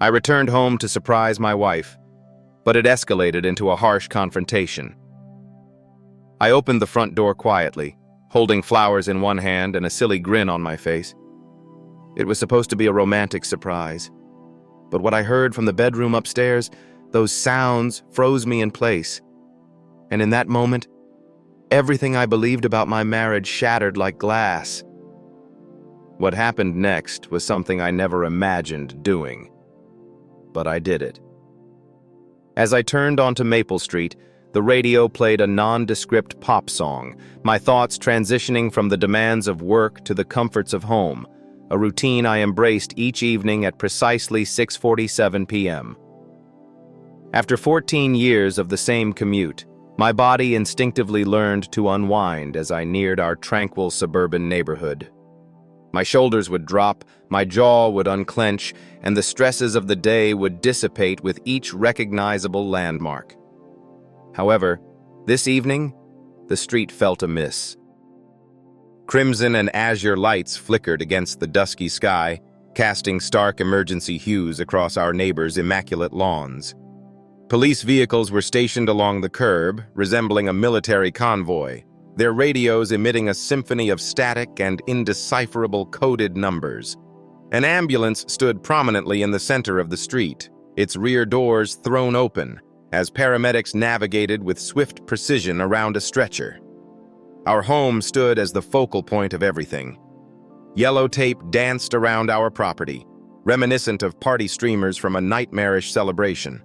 I returned home to surprise my wife, but it escalated into a harsh confrontation. I opened the front door quietly, holding flowers in one hand and a silly grin on my face. It was supposed to be a romantic surprise, but what I heard from the bedroom upstairs, those sounds froze me in place. And in that moment, everything I believed about my marriage shattered like glass. What happened next was something I never imagined doing, but I did it. As I turned onto Maple Street, the radio played a nondescript pop song, my thoughts transitioning from the demands of work to the comforts of home, a routine I embraced each evening at precisely 6:47 p.m. After 14 years of the same commute, my body instinctively learned to unwind as I neared our tranquil suburban neighborhood. My shoulders would drop, my jaw would unclench, and the stresses of the day would dissipate with each recognizable landmark. However, this evening, the street felt amiss. Crimson and azure lights flickered against the dusky sky, casting stark emergency hues across our neighbors' immaculate lawns. Police vehicles were stationed along the curb, resembling a military convoy, their radios emitting a symphony of static and indecipherable coded numbers. An ambulance stood prominently in the center of the street, its rear doors thrown open, as paramedics navigated with swift precision around a stretcher. Our home stood as the focal point of everything. Yellow tape danced around our property, reminiscent of party streamers from a nightmarish celebration.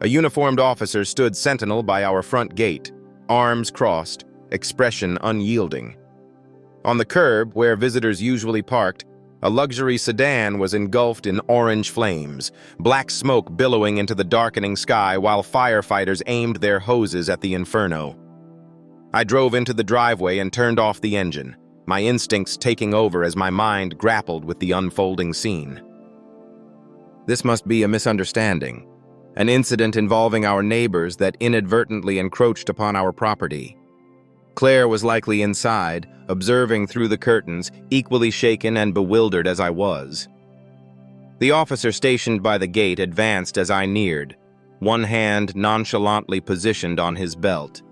A uniformed officer stood sentinel by our front gate, arms crossed, expression unyielding. On the curb, where visitors usually parked, a luxury sedan was engulfed in orange flames, black smoke billowing into the darkening sky while firefighters aimed their hoses at the inferno. I drove into the driveway and turned off the engine, my instincts taking over as my mind grappled with the unfolding scene. This must be a misunderstanding, an incident involving our neighbors that inadvertently encroached upon our property. Claire was likely inside, observing through the curtains, equally shaken and bewildered as I was. The officer stationed by the gate advanced as I neared, one hand nonchalantly positioned on his belt.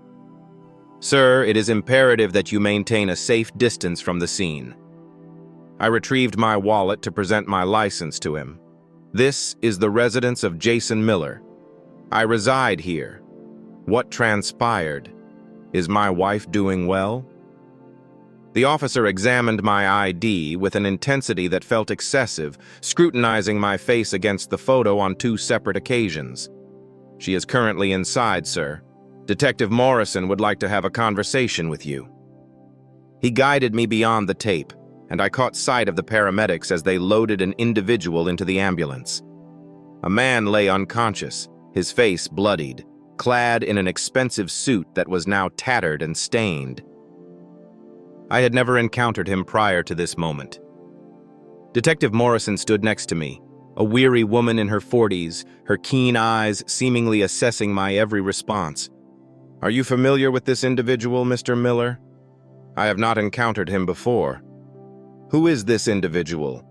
"Sir, it is imperative that you maintain a safe distance from the scene." I retrieved my wallet to present my license to him. "This is the residence of Jason Miller. I reside here. What transpired? Is my wife doing well?" The officer examined my ID with an intensity that felt excessive, scrutinizing my face against the photo on 2 separate occasions. "She is currently inside, sir. Detective Morrison would like to have a conversation with you." He guided me beyond the tape, and I caught sight of the paramedics as they loaded an individual into the ambulance. A man lay unconscious, his face bloodied, clad in an expensive suit that was now tattered and stained. I had never encountered him prior to this moment. Detective Morrison stood next to me, a weary woman in her 40s, her keen eyes seemingly assessing my every response. "Are you familiar with this individual, Mr. Miller?" "I have not encountered him before." "Who is this individual?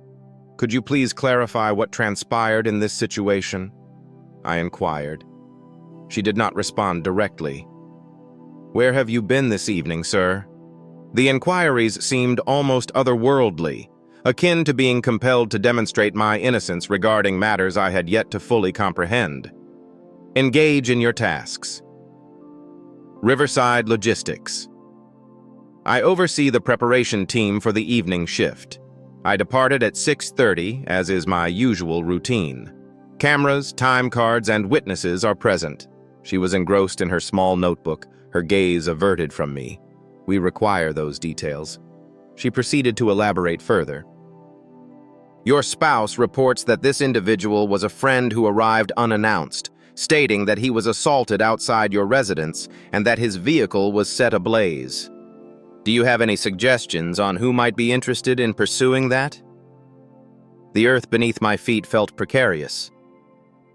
Could you please clarify what transpired in this situation?" I inquired. She did not respond directly. "Where have you been this evening, sir?" The inquiries seemed almost otherworldly, akin to being compelled to demonstrate my innocence regarding matters I had yet to fully comprehend. "Engage in your tasks." Riverside Logistics. I oversee the preparation team for the evening shift. I departed at 6:30, as is my usual routine. Cameras, time cards, and witnesses are present. She was engrossed in her small notebook, her gaze averted from me. "We require those details." She proceeded to elaborate further. "Your spouse reports that this individual was a friend who arrived unannounced, stating that he was assaulted outside your residence and that his vehicle was set ablaze. Do you have any suggestions on who might be interested in pursuing that?" The earth beneath my feet felt precarious.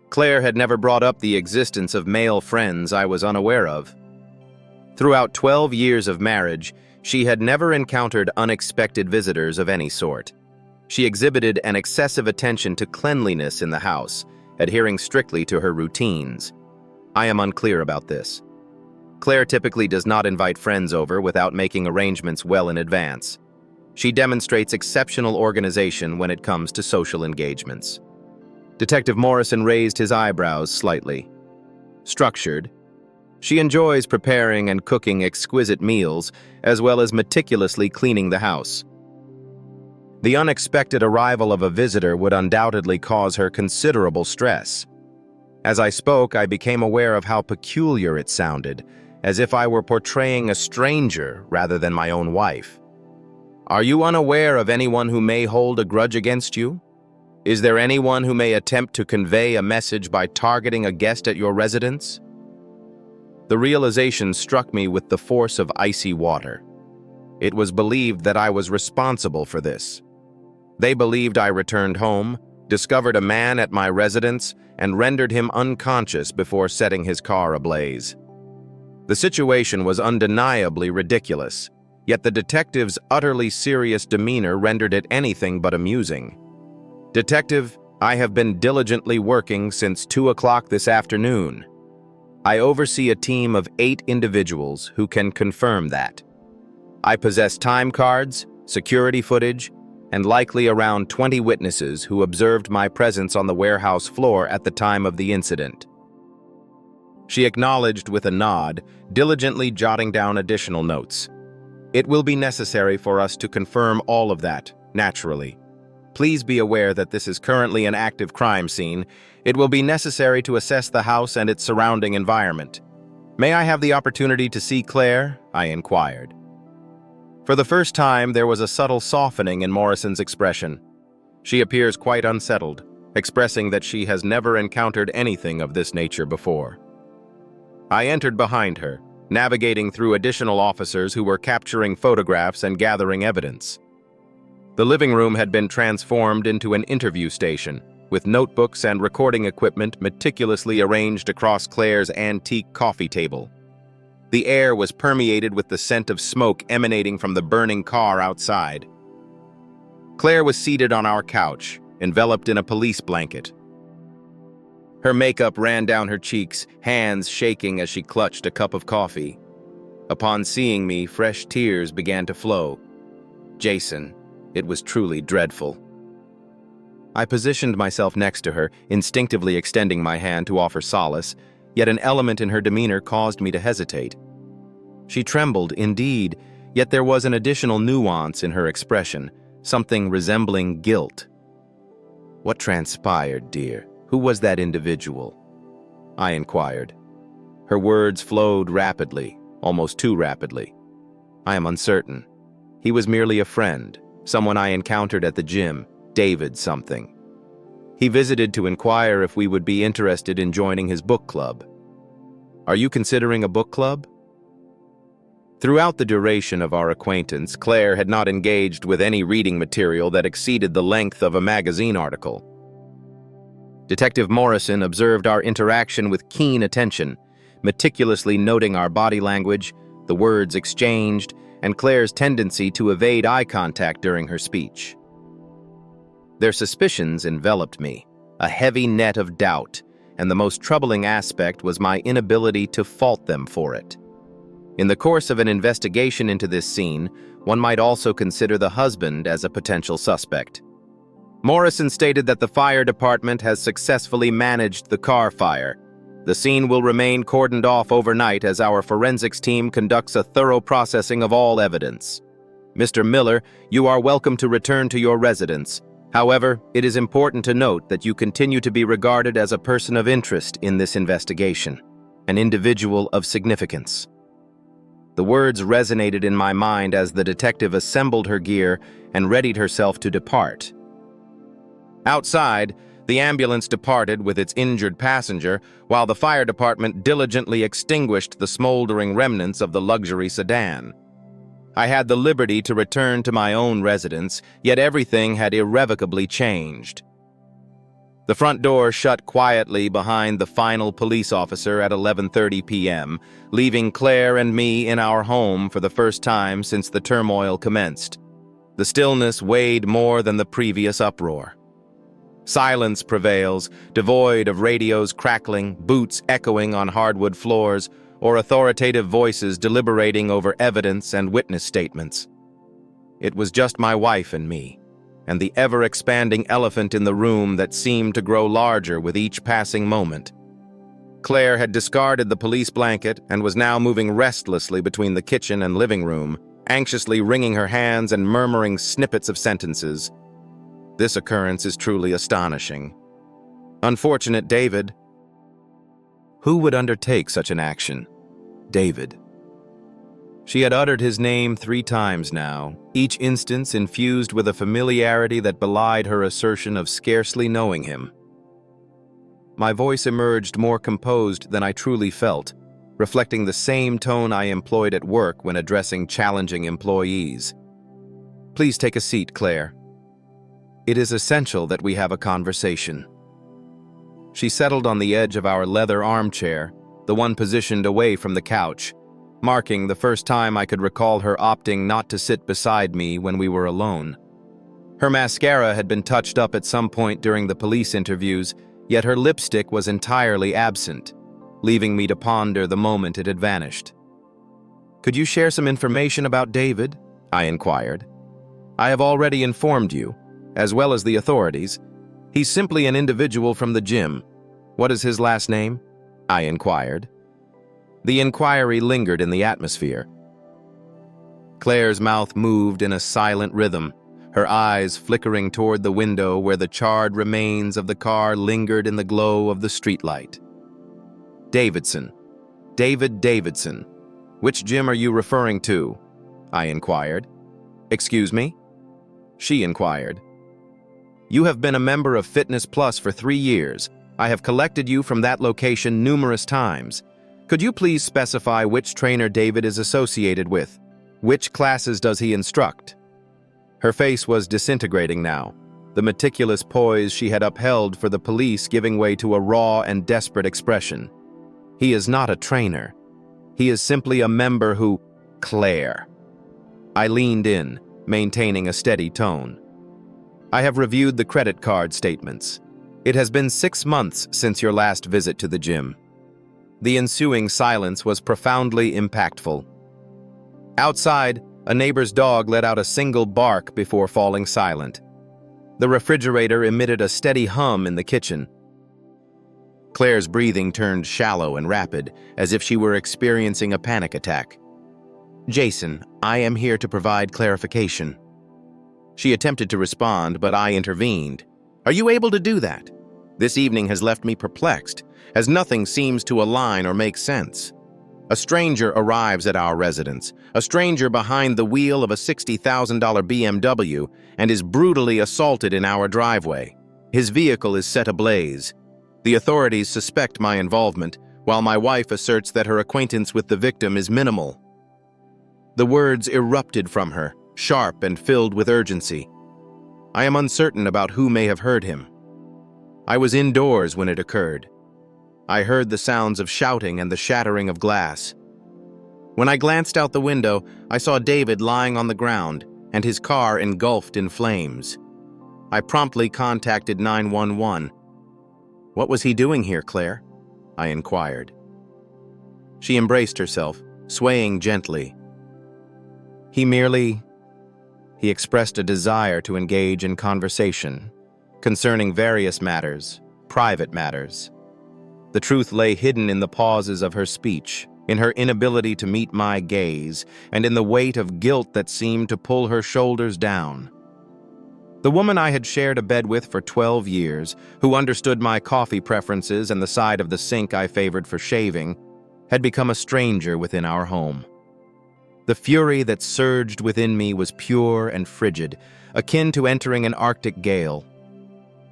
Claire had never brought up the existence of male friends I was unaware of. Throughout 12 years of marriage, she had never encountered unexpected visitors of any sort. She exhibited an excessive attention to cleanliness in the house, adhering strictly to her routines. I am unclear about this. Claire typically does not invite friends over without making arrangements well in advance. She demonstrates exceptional organization when it comes to social engagements. Detective Morrison raised his eyebrows slightly. Structured. She enjoys preparing and cooking exquisite meals, as well as meticulously cleaning the house. The unexpected arrival of a visitor would undoubtedly cause her considerable stress. As I spoke, I became aware of how peculiar it sounded, as if I were portraying a stranger rather than my own wife. Are you unaware of anyone who may hold a grudge against you? Is there anyone who may attempt to convey a message by targeting a guest at your residence? The realization struck me with the force of icy water. It was believed that I was responsible for this. They believed I returned home, discovered a man at my residence, and rendered him unconscious before setting his car ablaze. The situation was undeniably ridiculous, yet the detective's utterly serious demeanor rendered it anything but amusing. Detective, I have been diligently working since 2 o'clock this afternoon. I oversee a team of 8 individuals who can confirm that. I possess time cards, security footage, and likely around 20 witnesses who observed my presence on the warehouse floor at the time of the incident. She acknowledged with a nod, diligently jotting down additional notes. It will be necessary for us to confirm all of that, naturally. Please be aware that this is currently an active crime scene. It will be necessary to assess the house and its surrounding environment. May I have the opportunity to see Claire? I inquired. For the first time, there was a subtle softening in Morrison's expression. She appears quite unsettled, expressing that she has never encountered anything of this nature before. I entered behind her, navigating through additional officers who were capturing photographs and gathering evidence. The living room had been transformed into an interview station, with notebooks and recording equipment meticulously arranged across Claire's antique coffee table. The air was permeated with the scent of smoke emanating from the burning car outside. Claire was seated on our couch, enveloped in a police blanket. Her makeup ran down her cheeks, hands shaking as she clutched a cup of coffee. Upon seeing me, fresh tears began to flow. Jason, it was truly dreadful. I positioned myself next to her, instinctively extending my hand to offer solace, yet an element in her demeanor caused me to hesitate. She trembled, indeed, yet there was an additional nuance in her expression, something resembling guilt. What transpired, dear? Who was that individual? I inquired. Her words flowed rapidly, almost too rapidly. I am uncertain. He was merely a friend, someone I encountered at the gym, David something. He visited to inquire if we would be interested in joining his book club. Are you considering a book club? Throughout the duration of our acquaintance, Claire had not engaged with any reading material that exceeded the length of a magazine article. Detective Morrison observed our interaction with keen attention, meticulously noting our body language, the words exchanged, and Claire's tendency to evade eye contact during her speech. Their suspicions enveloped me, a heavy net of doubt, and the most troubling aspect was my inability to fault them for it. In the course of an investigation into this scene, one might also consider the husband as a potential suspect. Morrison stated that the fire department has successfully managed the car fire. The scene will remain cordoned off overnight as our forensics team conducts a thorough processing of all evidence. Mr. Miller, you are welcome to return to your residence. However, it is important to note that you continue to be regarded as a person of interest in this investigation, an individual of significance. The words resonated in my mind as the detective assembled her gear and readied herself to depart. Outside, the ambulance departed with its injured passenger, while the fire department diligently extinguished the smoldering remnants of the luxury sedan. I had the liberty to return to my own residence, yet everything had irrevocably changed. The front door shut quietly behind the final police officer at 11:30 p.m., leaving Claire and me in our home for the first time since the turmoil commenced. The stillness weighed more than the previous uproar. Silence prevails, devoid of radios crackling, boots echoing on hardwood floors, or authoritative voices deliberating over evidence and witness statements. It was just my wife and me, and the ever-expanding elephant in the room that seemed to grow larger with each passing moment. Claire had discarded the police blanket and was now moving restlessly between the kitchen and living room, anxiously wringing her hands and murmuring snippets of sentences. This occurrence is truly astonishing. Unfortunate David. Who would undertake such an action? David. She had uttered his name 3 times now, each instance infused with a familiarity that belied her assertion of scarcely knowing him. My voice emerged more composed than I truly felt, reflecting the same tone I employed at work when addressing challenging employees. Please take a seat, Claire. It is essential that we have a conversation. She settled on the edge of our leather armchair, the one positioned away from the couch, marking the first time I could recall her opting not to sit beside me when we were alone. Her mascara had been touched up at some point during the police interviews, yet her lipstick was entirely absent, leaving me to ponder the moment it had vanished. Could you share some information about David? I inquired. I have already informed you, as well as the authorities. He's simply an individual from the gym. What is his last name? I inquired. The inquiry lingered in the atmosphere. Claire's mouth moved in a silent rhythm, her eyes flickering toward the window where the charred remains of the car lingered in the glow of the streetlight. Davidson. David Davidson. Which gym are you referring to? I inquired. Excuse me? She inquired. You have been a member of Fitness Plus for 3 years. I have collected you from that location numerous times. Could you please specify which trainer David is associated with? Which classes does he instruct? Her face was disintegrating now, the meticulous poise she had upheld for the police giving way to a raw and desperate expression. He is not a trainer. He is simply a member who... Claire. I leaned in, maintaining a steady tone. I have reviewed the credit card statements. It has been 6 months since your last visit to the gym. The ensuing silence was profoundly impactful. Outside, a neighbor's dog let out a single bark before falling silent. The refrigerator emitted a steady hum in the kitchen. Claire's breathing turned shallow and rapid, as if she were experiencing a panic attack. Jason, I am here to provide clarification. She attempted to respond, but I intervened. Are you able to do that? This evening has left me perplexed, as nothing seems to align or make sense. A stranger arrives at our residence, a stranger behind the wheel of a $60,000 BMW, and is brutally assaulted in our driveway. His vehicle is set ablaze. The authorities suspect my involvement, while my wife asserts that her acquaintance with the victim is minimal. The words erupted from her, sharp and filled with urgency. I am uncertain about who may have heard him. I was indoors when it occurred. I heard the sounds of shouting and the shattering of glass. When I glanced out the window, I saw David lying on the ground and his car engulfed in flames. I promptly contacted 911. What was he doing here, Claire? I inquired. She embraced herself, swaying gently. He expressed a desire to engage in conversation concerning various matters, private matters. The truth lay hidden in the pauses of her speech, in her inability to meet my gaze, and in the weight of guilt that seemed to pull her shoulders down. The woman I had shared a bed with for 12 years, who understood my coffee preferences and the side of the sink I favored for shaving, had become a stranger within our home. The fury that surged within me was pure and frigid, akin to entering an Arctic gale.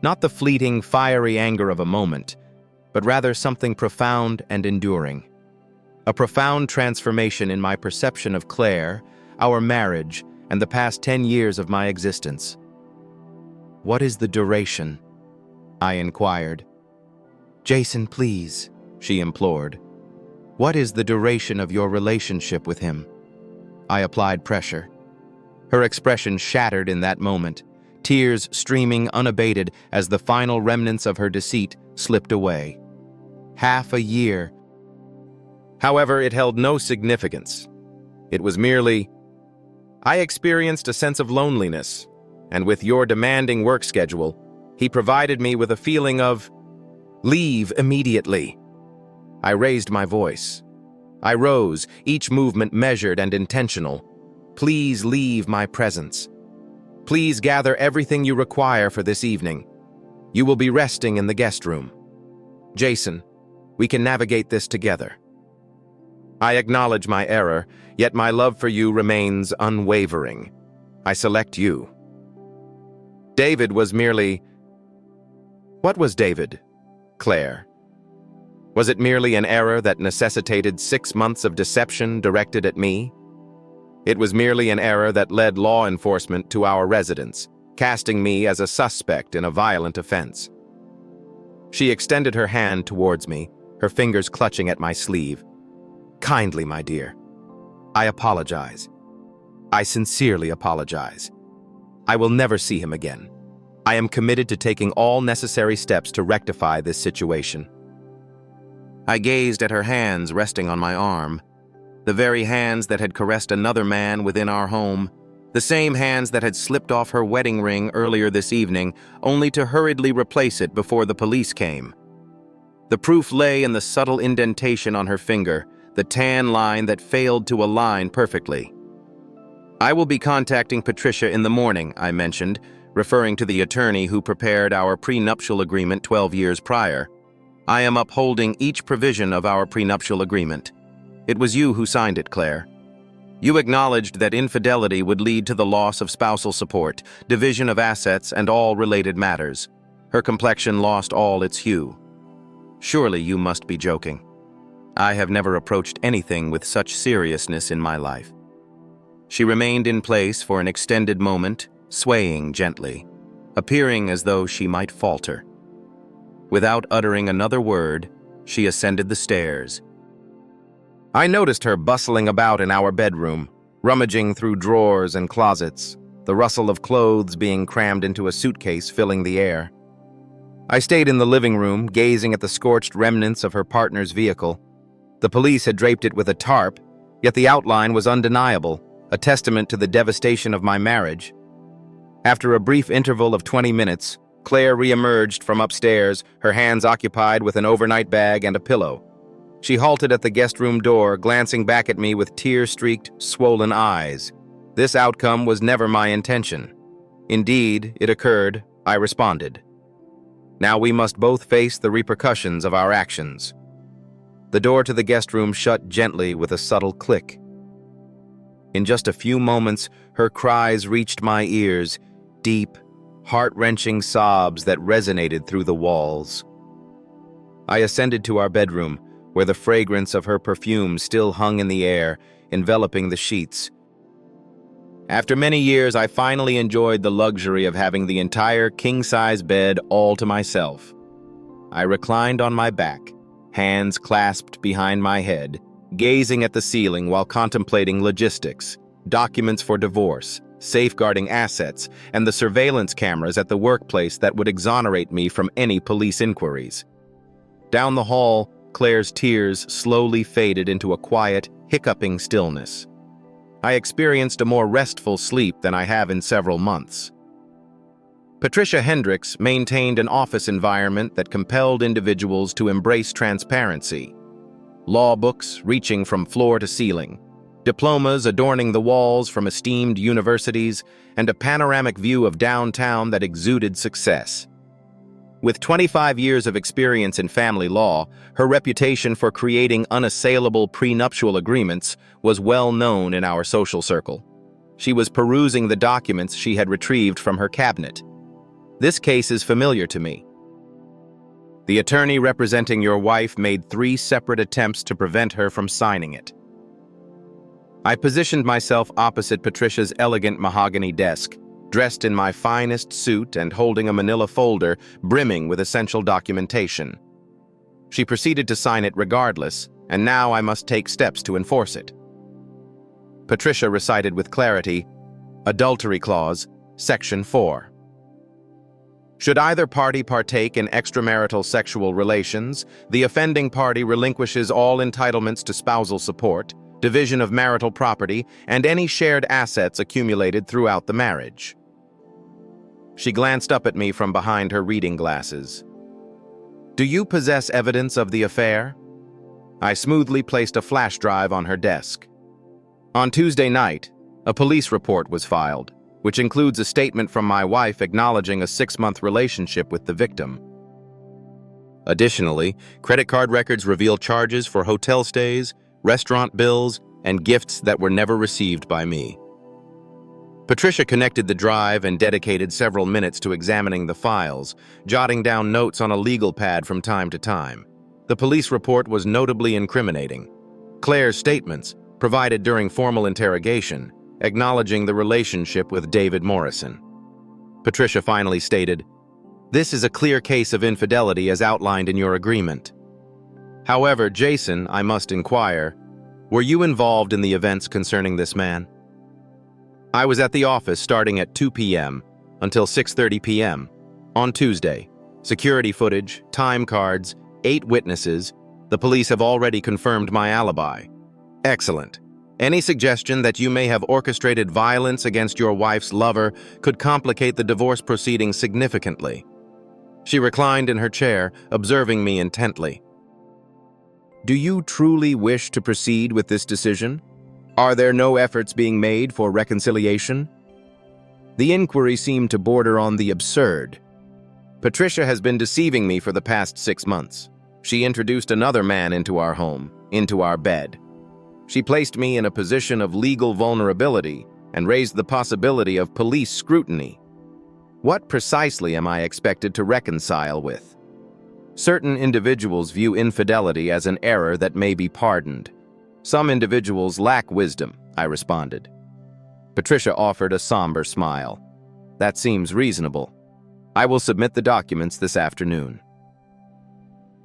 Not the fleeting, fiery anger of a moment, but rather something profound and enduring. A profound transformation in my perception of Claire, our marriage, and the past 10 years of my existence. What is the duration? I inquired. Jason, please, she implored. What is the duration of your relationship with him? I applied pressure. Her expression shattered in that moment, tears streaming unabated as the final remnants of her deceit slipped away. Half a year. However, it held no significance. It was merely, I experienced a sense of loneliness, and with your demanding work schedule, he provided me with a feeling of, leave immediately. I raised my voice. I rose, each movement measured and intentional. Please leave my presence. Please gather everything you require for this evening. You will be resting in the guest room. Jason, we can navigate this together. I acknowledge my error, yet my love for you remains unwavering. I select you. David was merely... What was David, Claire? Was it merely an error that necessitated 6 months of deception directed at me? It was merely an error that led law enforcement to our residence, casting me as a suspect in a violent offense. She extended her hand towards me, her fingers clutching at my sleeve. Kindly, my dear. I apologize. I sincerely apologize. I will never see him again. I am committed to taking all necessary steps to rectify this situation. I gazed at her hands resting on my arm, the very hands that had caressed another man within our home, the same hands that had slipped off her wedding ring earlier this evening, only to hurriedly replace it before the police came. The proof lay in the subtle indentation on her finger, the tan line that failed to align perfectly. I will be contacting Patricia in the morning, I mentioned, referring to the attorney who prepared our prenuptial agreement 12 years prior. I am upholding each provision of our prenuptial agreement. It was you who signed it, Claire. You acknowledged that infidelity would lead to the loss of spousal support, division of assets, and all related matters. Her complexion lost all its hue. Surely you must be joking. I have never approached anything with such seriousness in my life. She remained in place for an extended moment, swaying gently, appearing as though she might falter. Without uttering another word, she ascended the stairs. I noticed her bustling about in our bedroom, rummaging through drawers and closets, the rustle of clothes being crammed into a suitcase filling the air. I stayed in the living room, gazing at the scorched remnants of her partner's vehicle. The police had draped it with a tarp, yet the outline was undeniable, a testament to the devastation of my marriage. After a brief interval of 20 minutes, Claire re-emerged from upstairs, her hands occupied with an overnight bag and a pillow. She halted at the guest room door, glancing back at me with tear-streaked, swollen eyes. This outcome was never my intention. Indeed, it occurred, I responded. Now we must both face the repercussions of our actions. The door to the guest room shut gently with a subtle click. In just a few moments, her cries reached my ears, deep, heart-wrenching sobs that resonated through the walls. I ascended to our bedroom, where the fragrance of her perfume still hung in the air, enveloping the sheets. After many years, I finally enjoyed the luxury of having the entire king-size bed all to myself. I reclined on my back, hands clasped behind my head, gazing at the ceiling while contemplating logistics, documents for divorce, safeguarding assets, and the surveillance cameras at the workplace that would exonerate me from any police inquiries. Down the hall, Claire's tears slowly faded into a quiet, hiccuping stillness. I experienced a more restful sleep than I have in several months. Patricia Hendricks maintained an office environment that compelled individuals to embrace transparency. Law books reaching from floor to ceiling, diplomas adorning the walls from esteemed universities, and a panoramic view of downtown that exuded success. With 25 years of experience in family law, her reputation for creating unassailable prenuptial agreements was well known in our social circle. She was perusing the documents she had retrieved from her cabinet. This case is familiar to me. The attorney representing your wife made 3 separate attempts to prevent her from signing it. I positioned myself opposite Patricia's elegant mahogany desk, dressed in my finest suit and holding a manila folder brimming with essential documentation. She proceeded to sign it regardless, and now I must take steps to enforce it. Patricia recited with clarity, Adultery Clause, Section 4. Should either party partake in extramarital sexual relations, the offending party relinquishes all entitlements to spousal support, division of marital property, and any shared assets accumulated throughout the marriage. She glanced up at me from behind her reading glasses. Do you possess evidence of the affair? I smoothly placed a flash drive on her desk. On Tuesday night, a police report was filed, which includes a statement from my wife acknowledging a 6-month relationship with the victim. Additionally, credit card records reveal charges for hotel stays, restaurant bills, and gifts that were never received by me. Patricia connected the drive and dedicated several minutes to examining the files, jotting down notes on a legal pad from time to time. The police report was notably incriminating. Claire's statements, provided during formal interrogation, acknowledging the relationship with David Morrison. Patricia finally stated, "This is a clear case of infidelity as outlined in your agreement. However, Jason, I must inquire, were you involved in the events concerning this man?" I was at the office starting at 2 p.m. until 6:30 p.m. on Tuesday. Security footage, time cards, 8 witnesses. The police have already confirmed my alibi. Excellent. Any suggestion that you may have orchestrated violence against your wife's lover could complicate the divorce proceedings significantly. She reclined in her chair, observing me intently. Do you truly wish to proceed with this decision? Are there no efforts being made for reconciliation? The inquiry seemed to border on the absurd. Patricia has been deceiving me for the past 6 months. She introduced another man into our home, into our bed. She placed me in a position of legal vulnerability and raised the possibility of police scrutiny. What precisely am I expected to reconcile with? Certain individuals view infidelity as an error that may be pardoned. Some individuals lack wisdom, I responded. Patricia offered a somber smile. That seems reasonable. I will submit the documents this afternoon.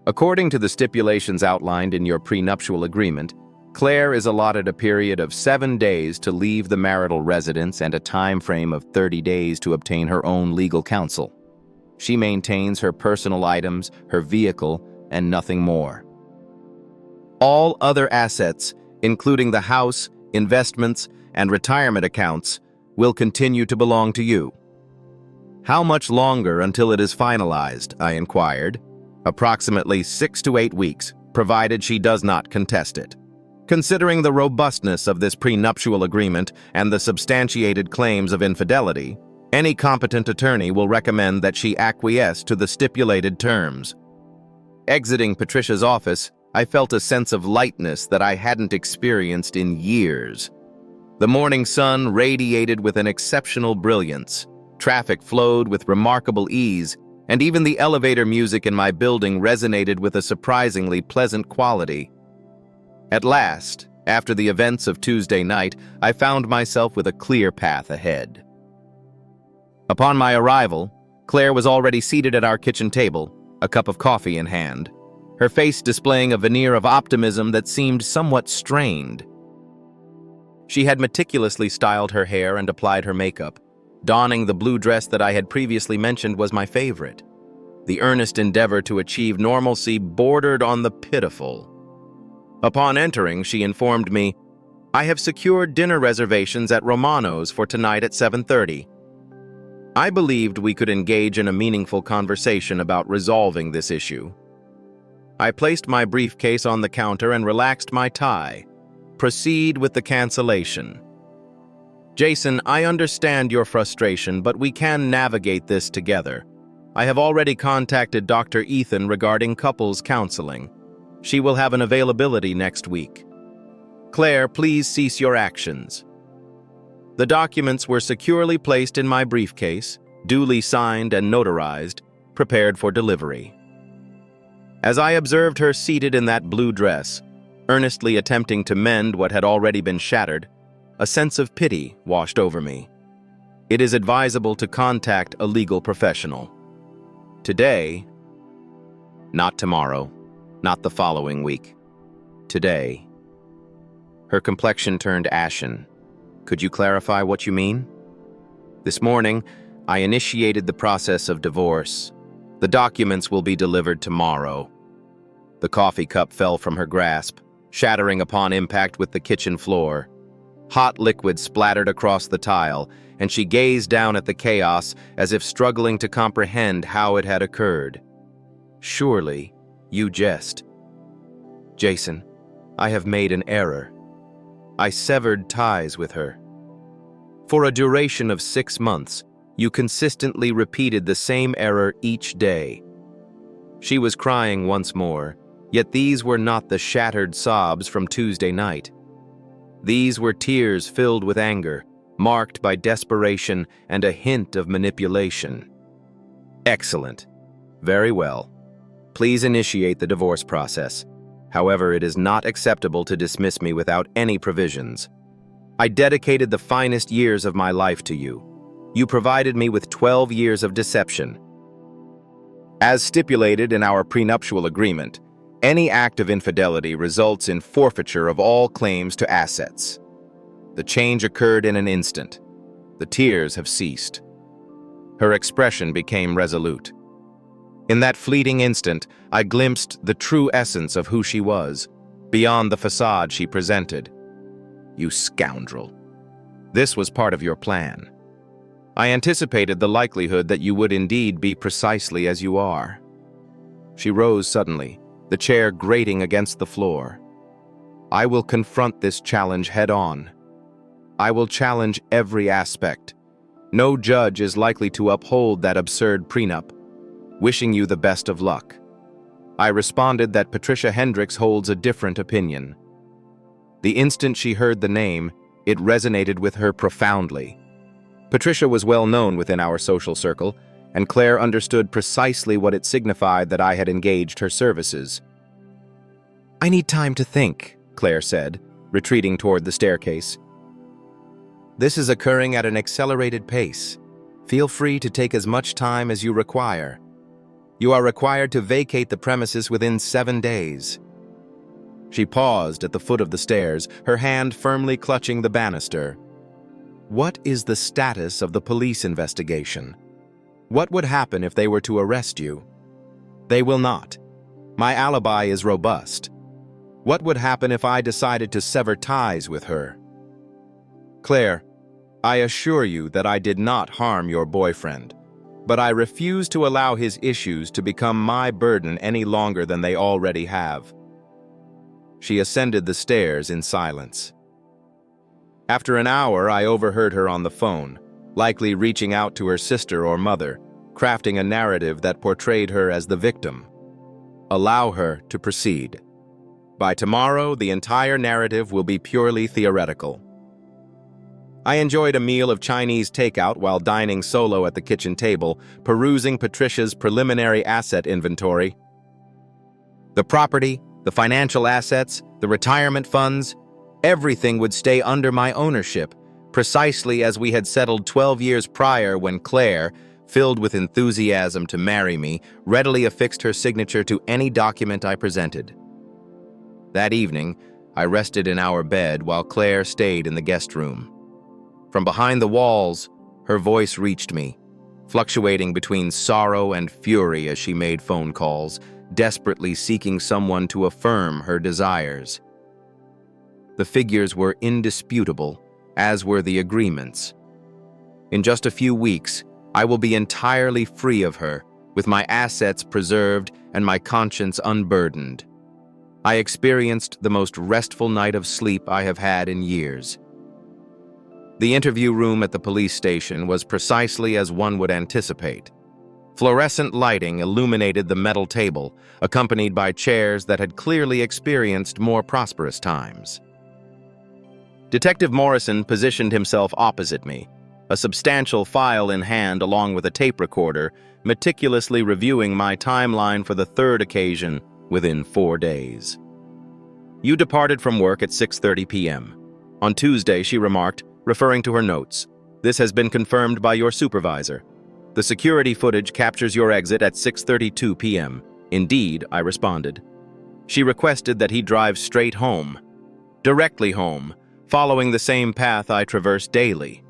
According to the stipulations outlined in your prenuptial agreement, Claire is allotted a period of 7 days to leave the marital residence and a time frame of 30 days to obtain her own legal counsel. She maintains her personal items, her vehicle, and nothing more. All other assets, including the house, investments, and retirement accounts, will continue to belong to you. How much longer until it is finalized? I inquired. Approximately 6 to 8 weeks, provided she does not contest it. Considering the robustness of this prenuptial agreement and the substantiated claims of infidelity, any competent attorney will recommend that she acquiesce to the stipulated terms. Exiting Patricia's office, I felt a sense of lightness that I hadn't experienced in years. The morning sun radiated with an exceptional brilliance, traffic flowed with remarkable ease, and even the elevator music in my building resonated with a surprisingly pleasant quality. At last, after the events of Tuesday night, I found myself with a clear path ahead. Upon my arrival, Claire was already seated at our kitchen table, a cup of coffee in hand, her face displaying a veneer of optimism that seemed somewhat strained. She had meticulously styled her hair and applied her makeup. Donning the blue dress that I had previously mentioned was my favorite. The earnest endeavor to achieve normalcy bordered on the pitiful. Upon entering, she informed me, "I have secured dinner reservations at Romano's for tonight at 7:30. I believed we could engage in a meaningful conversation about resolving this issue. I placed my briefcase on the counter and relaxed my tie. Proceed with the cancellation. Jason, I understand your frustration, but we can navigate this together. I have already contacted Dr. Ethan regarding couples counseling. She will have an availability next week. Claire, please cease your actions." The documents were securely placed in my briefcase, duly signed and notarized, prepared for delivery. As I observed her seated in that blue dress, earnestly attempting to mend what had already been shattered, a sense of pity washed over me. It is advisable to contact a legal professional. Today, not tomorrow, not the following week. Today. Her complexion turned ashen. Could you clarify what you mean? This morning, I initiated the process of divorce. The documents will be delivered tomorrow. The coffee cup fell from her grasp, shattering upon impact with the kitchen floor. Hot liquid splattered across the tile, and she gazed down at the chaos as if struggling to comprehend how it had occurred. Surely, you jest. Jason, I have made an error. I severed ties with her. For a duration of 6 months, you consistently repeated the same error each day. She was crying once more, yet these were not the shattered sobs from Tuesday night. These were tears filled with anger, marked by desperation and a hint of manipulation. Excellent. Very well. Please initiate the divorce process. However, it is not acceptable to dismiss me without any provisions. I dedicated the finest years of my life to you. You provided me with 12 years of deception. As stipulated in our prenuptial agreement, any act of infidelity results in forfeiture of all claims to assets. The change occurred in an instant. The tears have ceased. Her expression became resolute. In that fleeting instant, I glimpsed the true essence of who she was, beyond the facade she presented. You scoundrel. This was part of your plan. I anticipated the likelihood that you would indeed be precisely as you are. She rose suddenly, the chair grating against the floor. I will confront this challenge head-on. I will challenge every aspect. No judge is likely to uphold that absurd prenup. Wishing you the best of luck. I responded that Patricia Hendricks holds a different opinion. The instant she heard the name, it resonated with her profoundly. Patricia was well known within our social circle, and Claire understood precisely what it signified that I had engaged her services. I need time to think, Claire said, retreating toward the staircase. This is occurring at an accelerated pace. Feel free to take as much time as you require. You are required to vacate the premises within 7 days. She paused at the foot of the stairs, her hand firmly clutching the banister. What is the status of the police investigation? What would happen if they were to arrest you? They will not. My alibi is robust. What would happen if I decided to sever ties with her? Claire, I assure you that I did not harm your boyfriend, but I refuse to allow his issues to become my burden any longer than they already have. She ascended the stairs in silence. After an hour, I overheard her on the phone, likely reaching out to her sister or mother, crafting a narrative that portrayed her as the victim. Allow her to proceed. By tomorrow, the entire narrative will be purely theoretical. I enjoyed a meal of Chinese takeout while dining solo at the kitchen table, perusing Patricia's preliminary asset inventory. The property, the financial assets, the retirement funds, everything would stay under my ownership, precisely as we had settled 12 years prior when Claire, filled with enthusiasm to marry me, readily affixed her signature to any document I presented. That evening, I rested in our bed while Claire stayed in the guest room. From behind the walls, her voice reached me, fluctuating between sorrow and fury as she made phone calls, desperately seeking someone to affirm her desires. The figures were indisputable, as were the agreements. In just a few weeks, I will be entirely free of her, with my assets preserved and my conscience unburdened. I experienced the most restful night of sleep I have had in years. The interview room at the police station was precisely as one would anticipate. Fluorescent lighting illuminated the metal table, accompanied by chairs that had clearly experienced more prosperous times. Detective Morrison positioned himself opposite me, a substantial file in hand along with a tape recorder, meticulously reviewing my timeline for the third occasion within 4 days. You departed from work at 6:30 p.m. On Tuesday, she remarked, referring to her notes. This has been confirmed by your supervisor. The security footage captures your exit at 6:32 p.m. Indeed, I responded. She requested that he drive straight home, directly home, following the same path I traverse daily.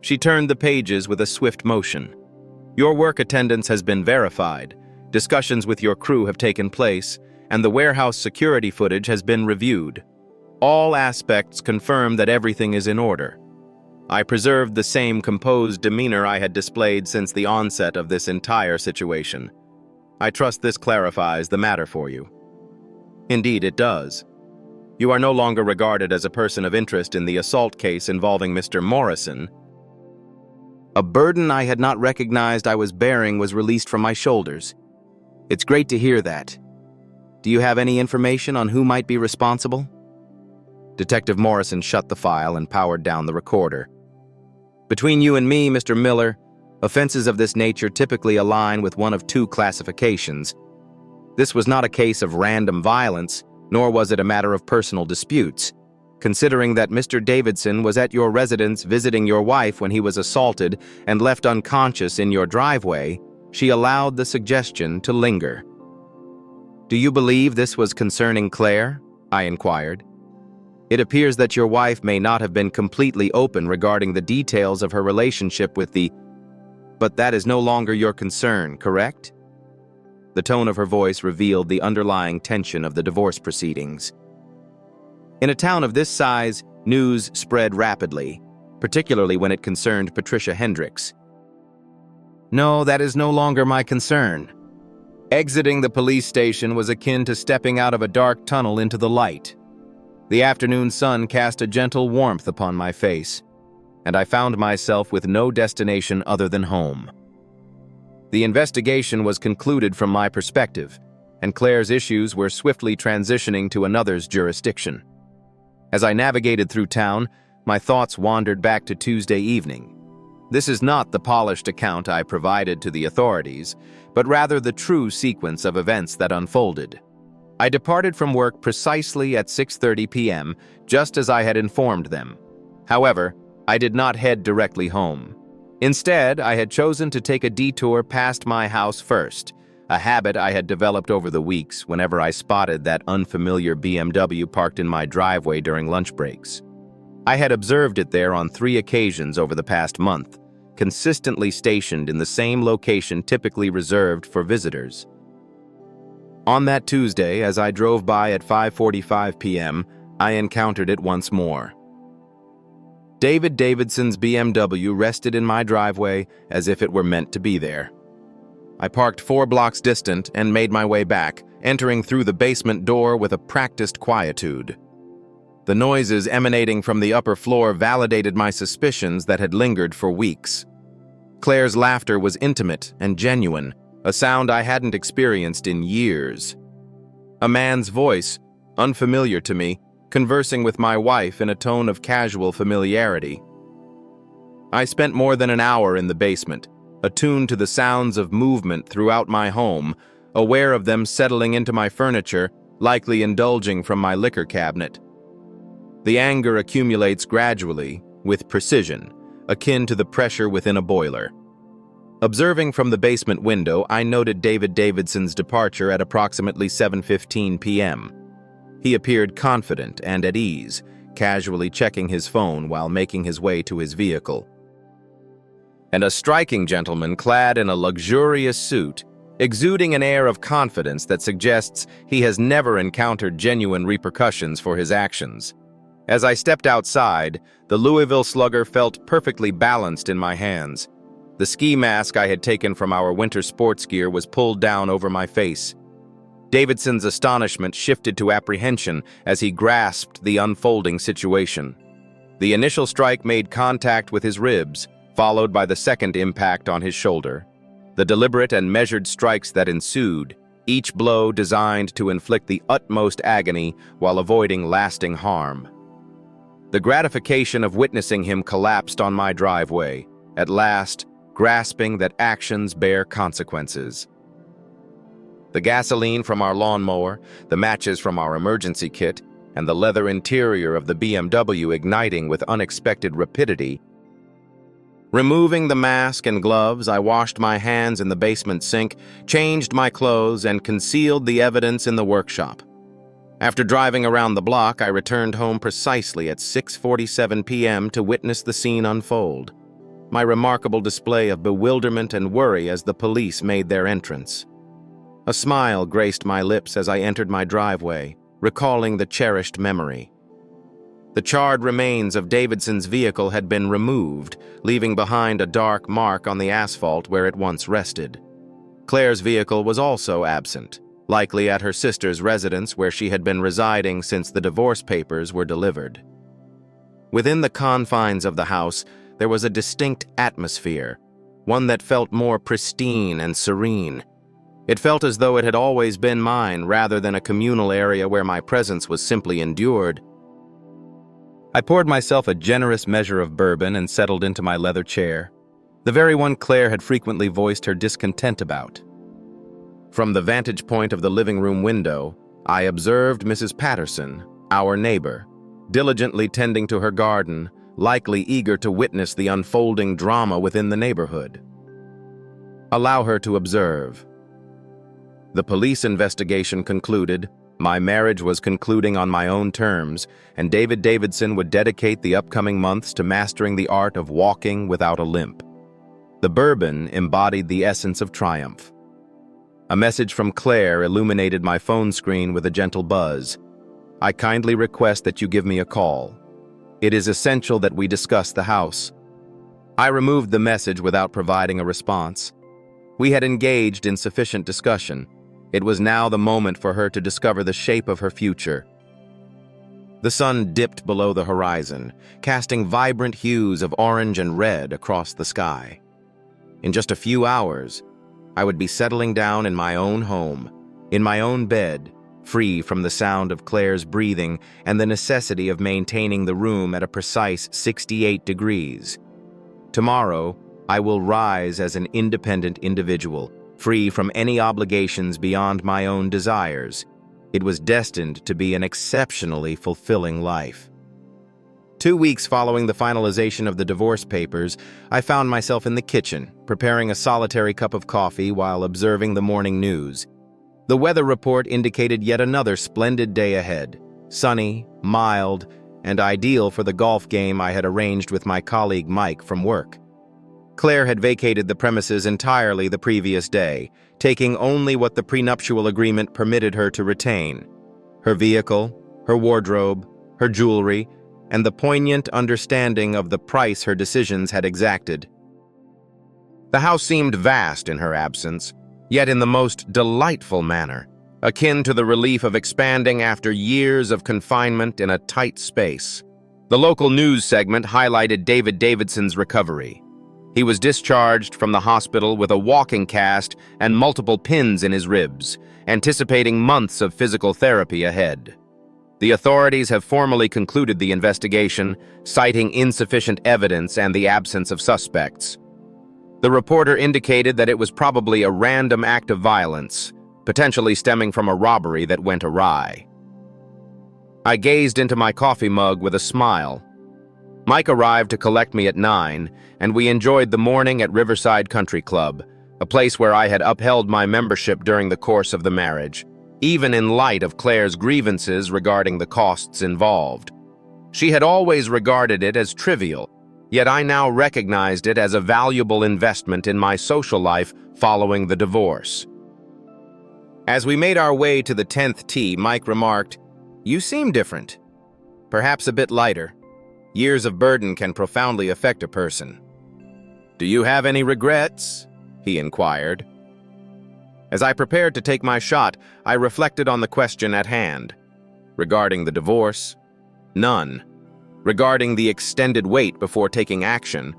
She turned the pages with a swift motion. Your work attendance has been verified, discussions with your crew have taken place, and the warehouse security footage has been reviewed. All aspects confirm that everything is in order. I preserved the same composed demeanor I had displayed since the onset of this entire situation. I trust this clarifies the matter for you. Indeed, it does. You are no longer regarded as a person of interest in the assault case involving Mr. Morrison. A burden I had not recognized I was bearing was released from my shoulders. It's great to hear that. Do you have any information on who might be responsible? Detective Morrison shut the file and powered down the recorder. Between you and me, Mr. Miller, offenses of this nature typically align with one of two classifications. This was not a case of random violence, nor was it a matter of personal disputes. Considering that Mr. Davidson was at your residence visiting your wife when he was assaulted and left unconscious in your driveway, she allowed the suggestion to linger. Do you believe this was concerning Claire? I inquired. It appears that your wife may not have been completely open regarding the details of her relationship with but that is no longer your concern, correct? The tone of her voice revealed the underlying tension of the divorce proceedings. In a town of this size, news spread rapidly, particularly when it concerned Patricia Hendricks. No, that is no longer my concern. Exiting the police station was akin to stepping out of a dark tunnel into the light. The afternoon sun cast a gentle warmth upon my face, and I found myself with no destination other than home. The investigation was concluded from my perspective, and Claire's issues were swiftly transitioning to another's jurisdiction. As I navigated through town, my thoughts wandered back to Tuesday evening. This is not the polished account I provided to the authorities, but rather the true sequence of events that unfolded. I departed from work precisely at 6:30 p.m., just as I had informed them. However, I did not head directly home. Instead, I had chosen to take a detour past my house first, a habit I had developed over the weeks whenever I spotted that unfamiliar BMW parked in my driveway during lunch breaks. I had observed it there on 3 occasions over the past month, consistently stationed in the same location typically reserved for visitors. On that Tuesday, as I drove by at 5:45 p.m., I encountered it once more. David Davidson's BMW rested in my driveway as if it were meant to be there. I parked 4 blocks distant and made my way back, entering through the basement door with a practiced quietude. The noises emanating from the upper floor validated my suspicions that had lingered for weeks. Claire's laughter was intimate and genuine, a sound I hadn't experienced in years. A man's voice, unfamiliar to me, conversing with my wife in a tone of casual familiarity. I spent more than an hour in the basement, attuned to the sounds of movement throughout my home, aware of them settling into my furniture, likely indulging from my liquor cabinet. The anger accumulates gradually, with precision, akin to the pressure within a boiler. Observing from the basement window, I noted David Davidson's departure at approximately 7:15 p.m. He appeared confident and at ease, casually checking his phone while making his way to his vehicle. And a striking gentleman clad in a luxurious suit, exuding an air of confidence that suggests he has never encountered genuine repercussions for his actions. As I stepped outside, the Louisville Slugger felt perfectly balanced in my hands. The ski mask I had taken from our winter sports gear was pulled down over my face. Davidson's astonishment shifted to apprehension as he grasped the unfolding situation. The initial strike made contact with his ribs, followed by the second impact on his shoulder. The deliberate and measured strikes that ensued, each blow designed to inflict the utmost agony while avoiding lasting harm. The gratification of witnessing him collapsed on my driveway, at last grasping that actions bear consequences. The gasoline from our lawnmower, the matches from our emergency kit, and the leather interior of the BMW igniting with unexpected rapidity. Removing the mask and gloves, I washed my hands in the basement sink, changed my clothes, and concealed the evidence in the workshop. After driving around the block, I returned home precisely at 6:47 p.m. to witness the scene unfold. my remarkable display of bewilderment and worry as the police made their entrance. A smile graced my lips as I entered my driveway, recalling the cherished memory. The charred remains of Davidson's vehicle had been removed, leaving behind a dark mark on the asphalt where it once rested. Claire's vehicle was also absent, likely at her sister's residence where she had been residing since the divorce papers were delivered. Within the confines of the house, there was a distinct atmosphere, one that felt more pristine and serene. It felt as though it had always been mine rather than a communal area where my presence was simply endured. I poured myself a generous measure of bourbon and settled into my leather chair, the very one Claire had frequently voiced her discontent about. From the vantage point of the living room window, I observed Mrs. Patterson, our neighbor, diligently tending to her garden, likely eager to witness the unfolding drama within the neighborhood. Allow her to observe. The police investigation concluded, my marriage was concluding on my own terms, and David Davidson would dedicate the upcoming months to mastering the art of walking without a limp. The bourbon embodied the essence of triumph. A message from Claire illuminated my phone screen with a gentle buzz. I kindly request that you give me a call. It is essential that we discuss the house. I removed the message without providing a response. We had engaged in sufficient discussion. It was now the moment for her to discover the shape of her future. The sun dipped below the horizon, casting vibrant hues of orange and red across the sky. In just a few hours, I would be settling down in my own home, in my own bed, free from the sound of Claire's breathing and the necessity of maintaining the room at a precise 68 degrees. Tomorrow, I will rise as an independent individual, free from any obligations beyond my own desires. It was destined to be an exceptionally fulfilling life. 2 weeks following the finalization of the divorce papers, I found myself in the kitchen, preparing a solitary cup of coffee while observing the morning news. The weather report indicated yet another splendid day ahead, sunny, mild, and ideal for the golf game I had arranged with my colleague Mike from work. Claire had vacated the premises entirely the previous day, taking only what the prenuptial agreement permitted her to retain: her vehicle, her wardrobe, her jewelry, and the poignant understanding of the price her decisions had exacted. The house seemed vast in her absence, yet in the most delightful manner, akin to the relief of expanding after years of confinement in a tight space. The local news segment highlighted David Davidson's recovery. He was discharged from the hospital with a walking cast and multiple pins in his ribs, anticipating months of physical therapy ahead. The authorities have formally concluded the investigation, citing insufficient evidence and the absence of suspects. The reporter indicated that it was probably a random act of violence, potentially stemming from a robbery that went awry. I gazed into my coffee mug with a smile. Mike arrived to collect me at 9, and we enjoyed the morning at Riverside Country Club, a place where I had upheld my membership during the course of the marriage, even in light of Claire's grievances regarding the costs involved. She had always regarded it as trivial, yet I now recognized it as a valuable investment in my social life following the divorce. As we made our way to the 10th tee, Mike remarked, "You seem different. Perhaps a bit lighter. Years of burden can profoundly affect a person." "Do you have any regrets?" he inquired. As I prepared to take my shot, I reflected on the question at hand. Regarding the divorce, none. Regarding the extended wait before taking action,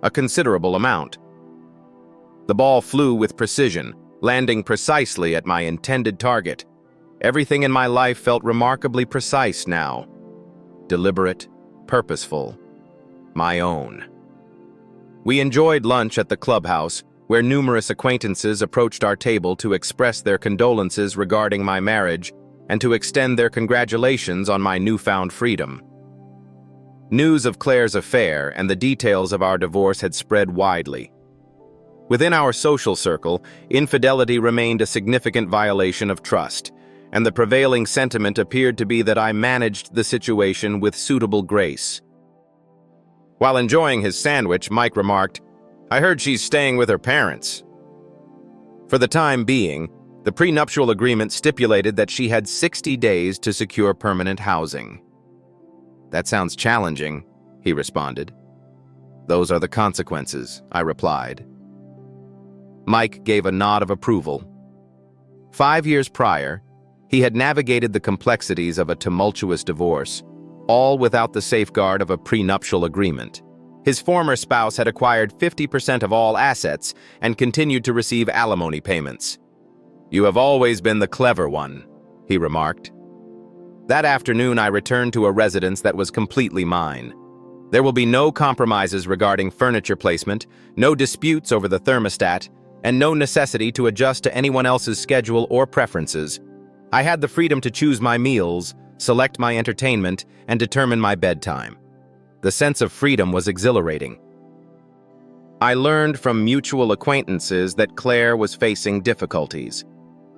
a considerable amount. The ball flew with precision, landing precisely at my intended target. Everything in my life felt remarkably precise now. Deliberate, purposeful, my own. We enjoyed lunch at the clubhouse, where numerous acquaintances approached our table to express their condolences regarding my marriage and to extend their congratulations on my newfound freedom. News of Claire's affair and the details of our divorce had spread widely. Within our social circle, infidelity remained a significant violation of trust, and the prevailing sentiment appeared to be that I managed the situation with suitable grace. While enjoying his sandwich, Mike remarked, "I heard she's staying with her parents." For the time being, the prenuptial agreement stipulated that she had 60 days to secure permanent housing. "That sounds challenging," he responded. "Those are the consequences," I replied. Mike gave a nod of approval. 5 years prior, he had navigated the complexities of a tumultuous divorce, all without the safeguard of a prenuptial agreement. His former spouse had acquired 50% of all assets and continued to receive alimony payments. "You have always been the clever one," he remarked. That afternoon, I returned to a residence that was completely mine. There will be no compromises regarding furniture placement, no disputes over the thermostat, and no necessity to adjust to anyone else's schedule or preferences. I had the freedom to choose my meals, select my entertainment, and determine my bedtime. The sense of freedom was exhilarating. I learned from mutual acquaintances that Claire was facing difficulties.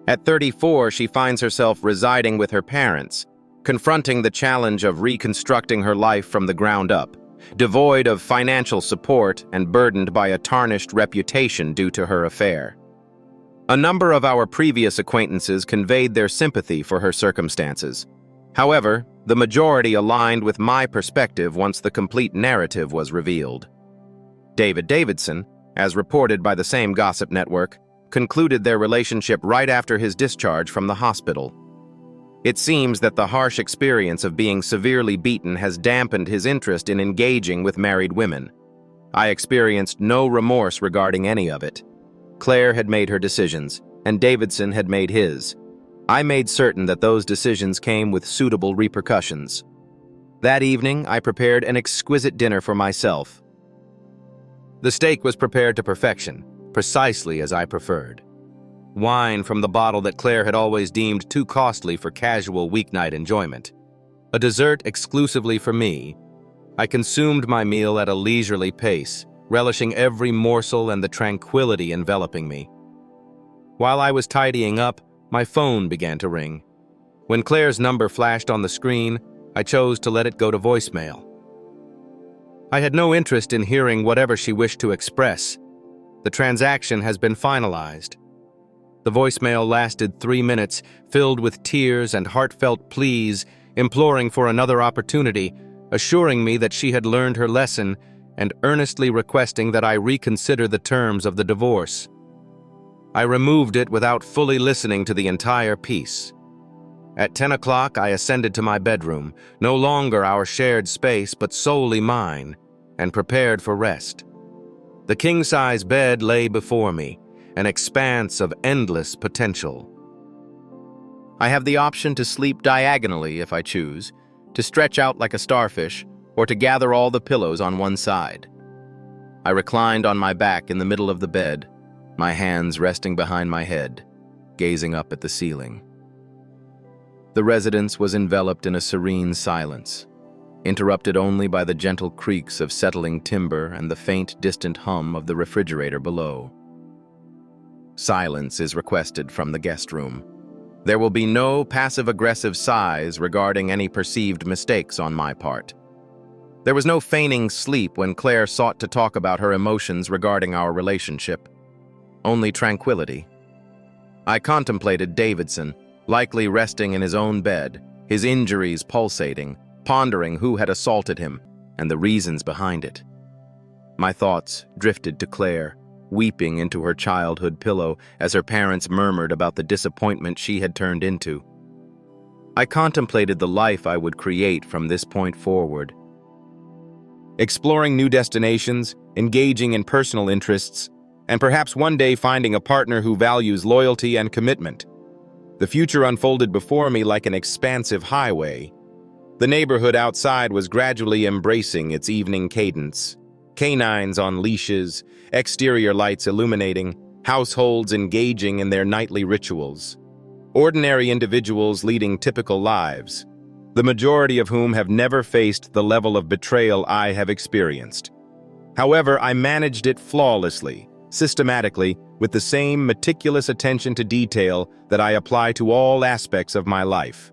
At 34, she finds herself residing with her parents, confronting the challenge of reconstructing her life from the ground up, devoid of financial support and burdened by a tarnished reputation due to her affair. A number of our previous acquaintances conveyed their sympathy for her circumstances. However, the majority aligned with my perspective once the complete narrative was revealed. David Davidson, as reported by the same gossip network, concluded their relationship right after his discharge from the hospital. It seems that the harsh experience of being severely beaten has dampened his interest in engaging with married women. I experienced no remorse regarding any of it. Claire had made her decisions, and Davidson had made his. I made certain that those decisions came with suitable repercussions. That evening, I prepared an exquisite dinner for myself. The steak was prepared to perfection, precisely as I preferred. Wine from the bottle that Claire had always deemed too costly for casual weeknight enjoyment. A dessert exclusively for me. I consumed my meal at a leisurely pace, relishing every morsel and the tranquility enveloping me. While I was tidying up, my phone began to ring. When Claire's number flashed on the screen, I chose to let it go to voicemail. I had no interest in hearing whatever she wished to express. The transaction has been finalized. The voicemail lasted 3 minutes, filled with tears and heartfelt pleas, imploring for another opportunity, assuring me that she had learned her lesson, and earnestly requesting that I reconsider the terms of the divorce. I removed it without fully listening to the entire piece. At 10 o'clock, I ascended to my bedroom, no longer our shared space, but solely mine, and prepared for rest. The king-size bed lay before me, an expanse of endless potential. I have the option to sleep diagonally if I choose, to stretch out like a starfish, or to gather all the pillows on one side. I reclined on my back in the middle of the bed, my hands resting behind my head, gazing up at the ceiling. The residence was enveloped in a serene silence, interrupted only by the gentle creaks of settling timber and the faint, distant hum of the refrigerator below. Silence is requested from the guest room. There will be no passive-aggressive sighs regarding any perceived mistakes on my part. There was no feigning sleep when Claire sought to talk about her emotions regarding our relationship. Only tranquility. I contemplated Davidson, likely resting in his own bed, his injuries pulsating, pondering who had assaulted him and the reasons behind it. My thoughts drifted to Claire, weeping into her childhood pillow as her parents murmured about the disappointment she had turned into. I contemplated the life I would create from this point forward. Exploring new destinations, engaging in personal interests, and perhaps one day finding a partner who values loyalty and commitment. The future unfolded before me like an expansive highway. The neighborhood outside was gradually embracing its evening cadence. Canines on leashes, exterior lights illuminating, households engaging in their nightly rituals. Ordinary individuals leading typical lives, the majority of whom have never faced the level of betrayal I have experienced. However, I managed it flawlessly, systematically, with the same meticulous attention to detail that I apply to all aspects of my life.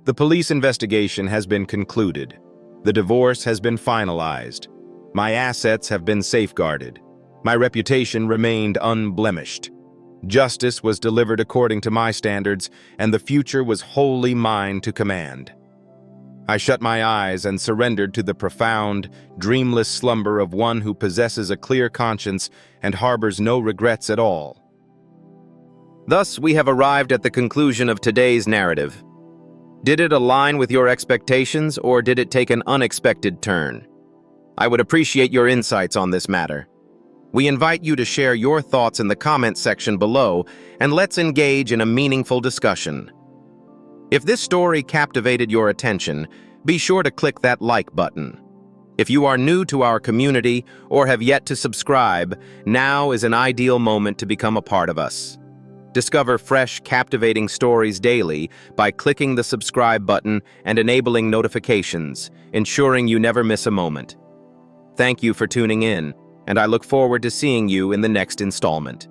The police investigation has been concluded. The divorce has been finalized. My assets have been safeguarded. My reputation remained unblemished. Justice was delivered according to my standards, and the future was wholly mine to command. I shut my eyes and surrendered to the profound, dreamless slumber of one who possesses a clear conscience and harbors no regrets at all. Thus, we have arrived at the conclusion of today's narrative. Did it align with your expectations, or did it take an unexpected turn? I would appreciate your insights on this matter. We invite you to share your thoughts in the comments section below, and let's engage in a meaningful discussion. If this story captivated your attention, be sure to click that like button. If you are new to our community or have yet to subscribe, now is an ideal moment to become a part of us. Discover fresh, captivating stories daily by clicking the subscribe button and enabling notifications, ensuring you never miss a moment. Thank you for tuning in, and I look forward to seeing you in the next installment.